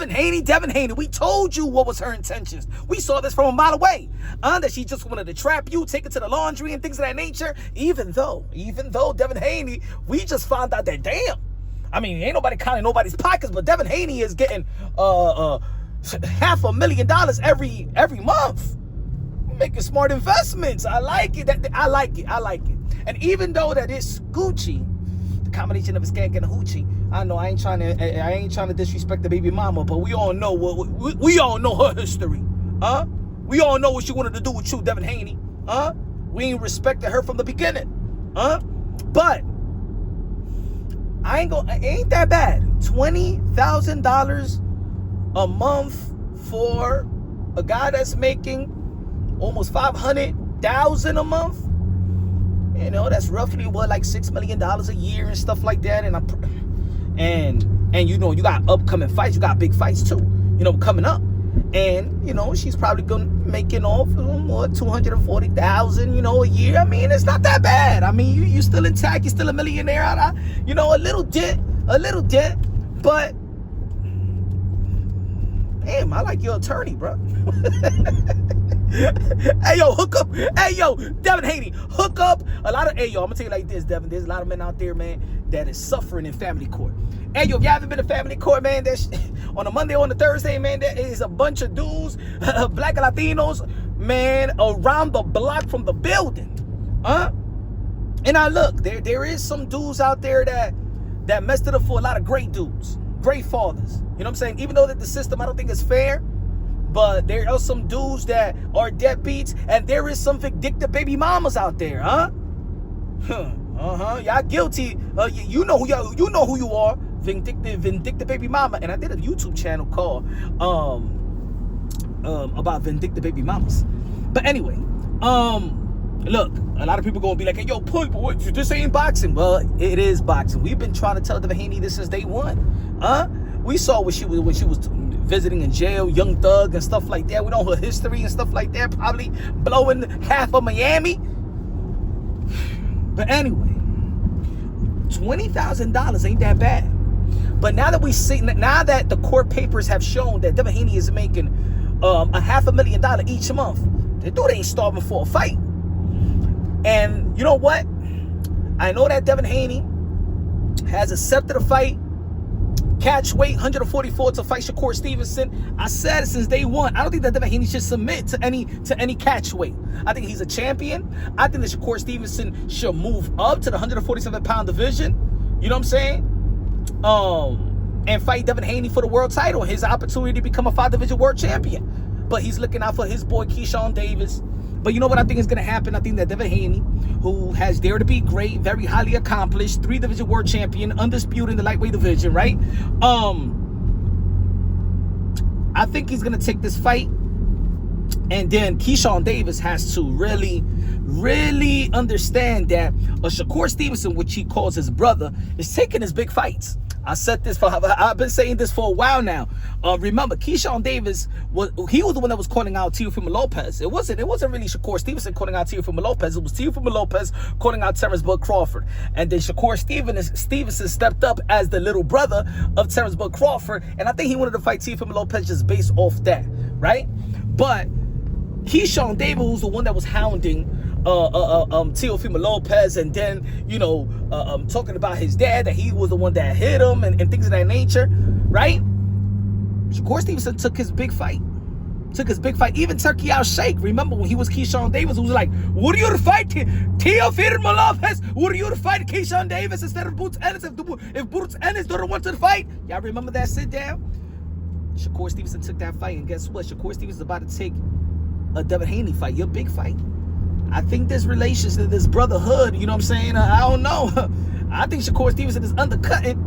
Devin Haney. We told you what was her intentions. We saw this from a mile away. That she just wanted to trap you, take it to the laundry and things of that nature. Even though Devin Haney, we just found out that, damn, I mean, ain't nobody counting nobody's pockets, but Devin Haney is getting $500,000 every month. Making smart investments. I like it. I like it. And even though that it's Gucci, the combination of a skank and a hoochie, I know I ain't trying to disrespect the baby mama, but we all know we all know her history, huh? We all know what she wanted to do with you, Devin Haney, huh? We ain't respected her from the beginning, huh? But it ain't that bad. $20,000 a month for a guy that's making almost $500,000 a month. You know, that's roughly what, like $6 million a year and stuff like that. And you know, you got upcoming fights, you got big fights too, you know, coming up. And you know, she's probably gonna making off more $240,000, you know, a year. I mean, it's not that bad. I mean, you still intact, you're still a millionaire. You know, a little dent, but damn, I like your attorney, bro. Hey, yo, hook up. Hey, yo, Devin Haney, hook up. I'm gonna tell you like this, Devin. There's a lot of men out there, man, that is suffering in family court. Hey, yo, if you haven't been to family court, man, on a Monday or on a Thursday, man, there is a bunch of dudes, black Latinos, man, around the block from the building. Huh? And now, look, there is some dudes out there that messed it up for a lot of great dudes, great fathers. You know what I'm saying? Even though that the system, I don't think is fair, but there are some dudes that are deadbeats, and there is some vindictive baby mamas out there, huh? Y'all guilty. You know who you are. Vindictive baby mama. And I did a YouTube channel called about vindictive baby mamas. But anyway, look, a lot of people gonna be like, hey, yo, Punk, but this ain't boxing. Well, it is boxing. We've been trying to tell Devin Haney this since day one. Huh? We saw when she was visiting in jail, Young Thug and stuff like that. We know her history and stuff like that. Probably blowing half of Miami. But anyway, $20,000 ain't that bad. But now that the court papers have shown that Devin Haney is making $500,000 each month, the dude ain't starving for a fight. And you know what? I know that Devin Haney has accepted a fight, catch weight 144 to fight Shakur Stevenson. I said it since day one. I don't think that Devin Haney should submit to any catch weight. I think he's a champion. I think that Shakur Stevenson should move up to the 147-pound division. You know what I'm saying? And fight Devin Haney for the world title, his opportunity to become a 5-division world champion. But he's looking out for his boy Keyshawn Davis. But you know what I think is going to happen? I think that Devin Haney, who has dared to be great, very highly accomplished, 3-division world champion, undisputed in the lightweight division, right? I think he's going to take this fight. And then Keyshawn Davis has to really, really understand that Shakur Stevenson, which he calls his brother, is taking his big fights. I've been saying this for a while now. Remember, Keyshawn Davis was the one that was calling out Teofimo Lopez. It wasn't really Shakur Stevenson calling out Teofimo Lopez. It was Teofimo Lopez calling out Terrence Bud Crawford. And then Shakur Stevenson stepped up as the little brother of Terrence Bud Crawford. And I think he wanted to fight Teofimo Lopez just based off that, right? But Keyshawn Davis was the one that was hounding Teofimo Lopez, and then, you know, talking about his dad, that he was the one that hit him and things of that nature, right? Shakur Stevenson took his big fight. Even Turkey Al Sheikh, remember when he was Keyshawn Davis, who was like, what are you to fight Teofimo Lopez? What are you to fight Keyshawn Davis instead of Boots Ennis? If Boots Ennis don't want to fight, y'all remember that sit down? Shakur Stevenson took that fight, and guess what? Shakur Stevenson is about to take a Devin Haney fight, your big fight. I think this relationship, this brotherhood, you know what I'm saying? I don't know. I think Shakur Stevenson is undercutting,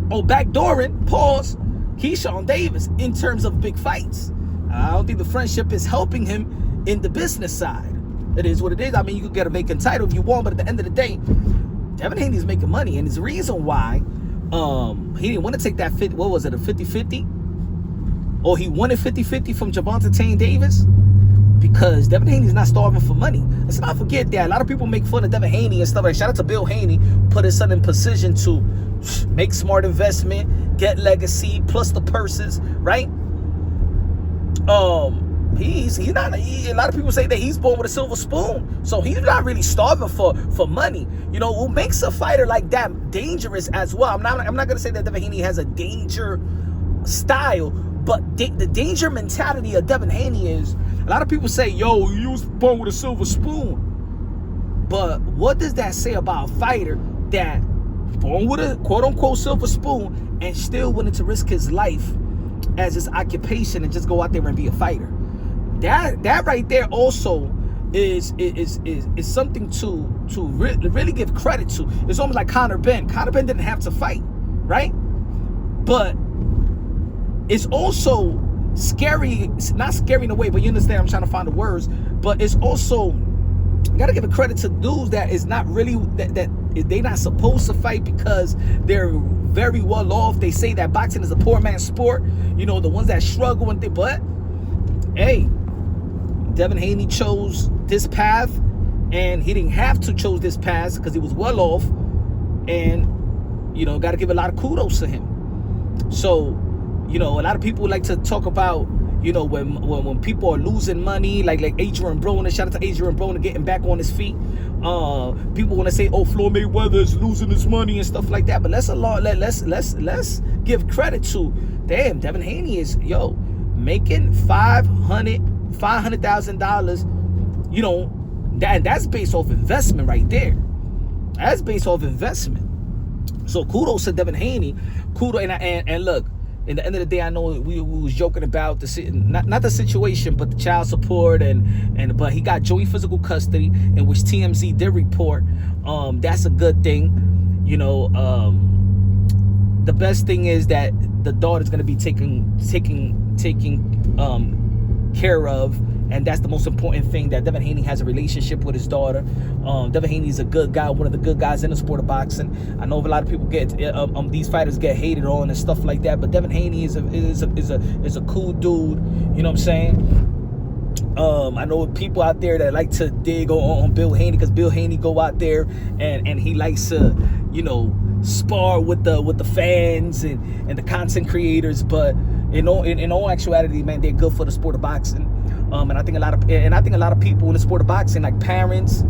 backdooring, pause, Keyshawn Davis in terms of big fights. I don't think the friendship is helping him in the business side. It is what it is. I mean, you could get a vacant title if you want, but at the end of the day, Devin Haney is making money, and there's a reason why he didn't want to take that 50-50? Or he wanted 50-50 from Gervonta Tank Davis? Because Devin Haney's not starving for money. Let's not forget that. A lot of people make fun of Devin Haney and stuff like that. Shout out to Bill Haney, put his son in position to make smart investment, get legacy, plus the purses, right? He's not. A lot of people say that he's born with a silver spoon, so he's not really starving for money. What makes a fighter like that dangerous as well? I'm not gonna say that Devin Haney has a danger style, but the danger mentality of Devin Haney is, a lot of people say, yo, he was born with a silver spoon. But what does that say about a fighter that born with a quote-unquote silver spoon and still willing to risk his life as his occupation and just go out there and be a fighter? That right there also is something to really give credit to. It's almost like Conor Benn. Conor Benn didn't have to fight, right? But it's also scary, not scary in a way, but you understand, I'm trying to find the words. But it's also, you gotta give a credit to dudes that is not really, that they not supposed to fight because they're very well off. They say that boxing is a poor man's sport, the ones that struggle and but hey, Devin Haney chose this path, and he didn't have to choose this path because he was well off, and got to give a lot of kudos to him. So a lot of people like to talk about when people are losing money, like Adrian Broner. Shout out to Adrian Broner getting back on his feet. People want to say, oh, Floyd Mayweather is losing his money and stuff like that, but let's give credit to, damn, Devin Haney is making $500,000. That's based off investment right there. That's based off investment. So kudos to Devin Haney. Kudos, and look, in the end of the day, I know we was joking about not the situation, but the child support but he got joint physical custody, in which TMZ did report. That's a good thing. The best thing is that the daughter's gonna be taken care of, and that's the most important thing, that Devin Haney has a relationship with his daughter. Devin Haney is a good guy, one of the good guys in the sport of boxing. I know a lot of people get these fighters get hated on and stuff like that, but Devin Haney is a cool dude. You know what I'm saying? I know people out there that like to dig on Bill Haney, because Bill Haney go out there and he likes to spar with the fans and the content creators, but in all actuality, man, they're good for the sport of boxing. And I think a lot of people in the sport of boxing, like parents,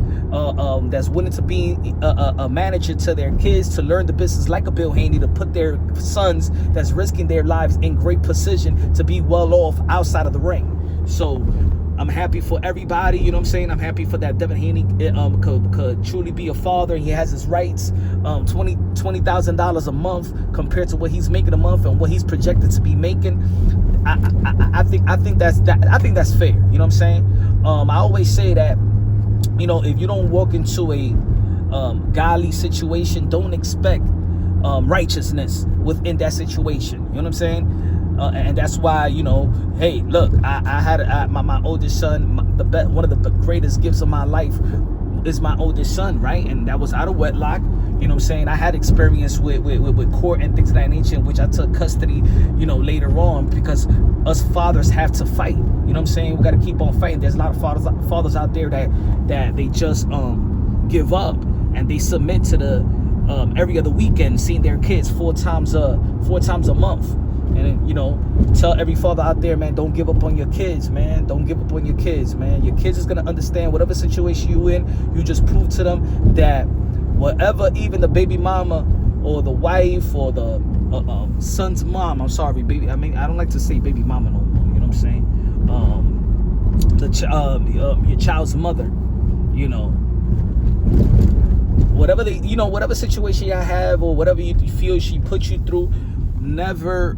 that's willing to be a manager to their kids, to learn the business like a Bill Haney, to put their sons that's risking their lives in great position to be well off outside of the ring. So I'm happy for everybody, you know what I'm saying? I'm happy for that Devin Haney could truly be a father. He has his rights. $20,000 a month compared to what he's making a month and what he's projected to be making. I think that's fair. You know what I'm saying? I always say that, if you don't walk into a godly situation, don't expect righteousness within that situation. You know what I'm saying? And that's why, hey, look, I had my oldest son. One of the greatest gifts of my life is my oldest son, right? And that was out of wedlock. You know what I'm saying? I had experience with court and things of that nature, in which I took custody, later on, because us fathers have to fight. You know what I'm saying? We got to keep on fighting. There's a lot of fathers out there that they just give up, and they submit to the every other weekend seeing their kids four times a month. And tell every father out there, man, don't give up on your kids, man. Don't give up on your kids, man. Your kids is gonna understand whatever situation you in. You just prove to them that whatever, even the baby mama or the wife or the son's mom, I'm sorry, baby. I don't like to say baby mama no more. You know what I'm saying? Your child's mother. Whatever whatever situation you have or whatever you feel she put you through, never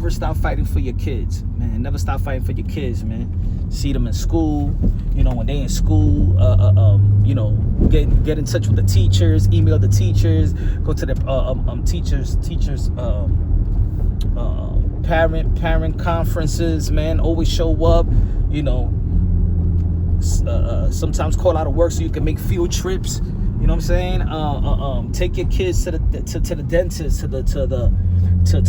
stop fighting for your kids, man. Never stop fighting for your kids, man. See them in school, when they in school, get in touch with the teachers, email the teachers, go to the teachers parent conferences, man. Always show up, sometimes call out of work so you can make field trips. You know what I'm saying? Take your kids to the dentist, to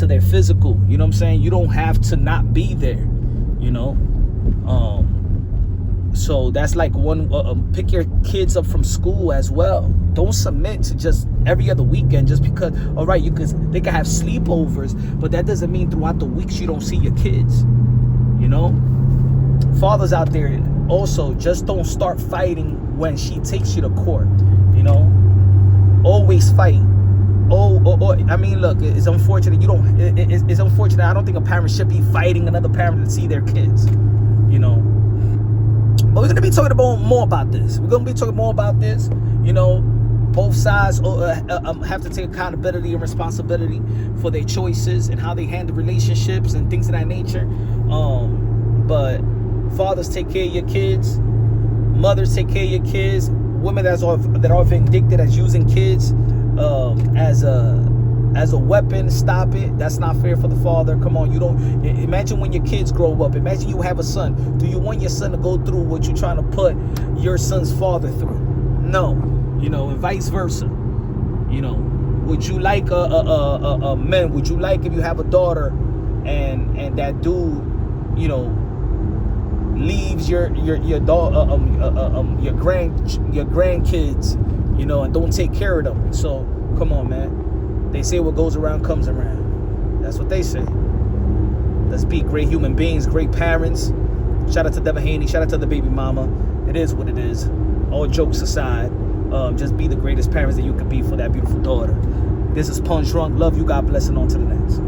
their physical. You know what I'm saying? You don't have to not be there. So that's like one, pick your kids up from school as well. Don't submit to just every other weekend just because, all right, they can have sleepovers, but that doesn't mean throughout the weeks you don't see your kids. You know? Fathers out there, also, just don't start fighting when she takes you to court. You know? Always fight. I mean, look, it's unfortunate. It's unfortunate. I don't think a parent should be fighting another parent to see their kids. You know? But we're going to be talking more about this. You know, both sides have to take accountability and responsibility for their choices and how they handle relationships and things of that nature. But fathers, take care of your kids. Mothers, take care of your kids. Women that are vindictive as using kids as a weapon, stop it. That's not fair for the father. Come on, you don't imagine when your kids grow up. Imagine you have a son. Do you want your son to go through what you're trying to put your son's father through? No, you know, and vice versa. You know, would you like a man? Would you like if you have a daughter and that dude, you know, leaves your grandkids, you know, and don't take care of them? So come on, man. They say what goes around comes around. That's what they say. Let's be great human beings, great parents. Shout out to Devin Haney. Shout out to the baby mama. It is what it is. All jokes aside, just be the greatest parents that you could be for that beautiful daughter. This is Punch Drunk. Love you. God bless, and on to the next.